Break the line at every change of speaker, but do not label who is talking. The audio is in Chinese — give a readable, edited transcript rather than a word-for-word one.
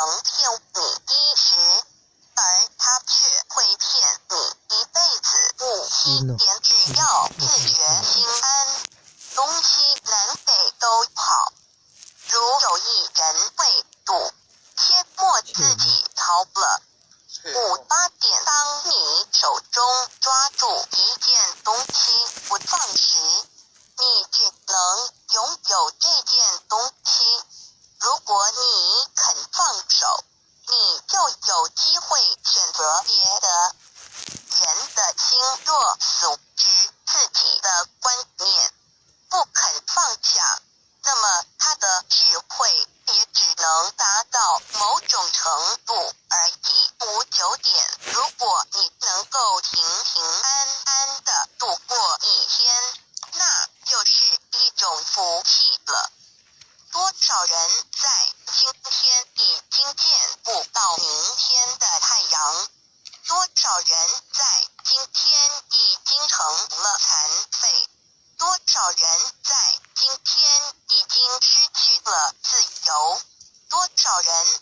能骗你一时，而他却会骗你一辈子。7点只要自觉心安，东西南北都好。如有一人未睹，切莫自己逃了。8点，当你手中抓住一件东西不放时，你只能拥有这件东西。如果你肯放手，你就有机会选择别的。人的心若锁执自己的观念，不肯放下，那么他的智慧也只能达到某种程度而已。9点，如果你能够平平安安地度过一天，那就是一种福气了。多少人在今天已经见不到明天的太阳？多少人在今天已经成了残废？多少人在今天已经失去了自由？多少人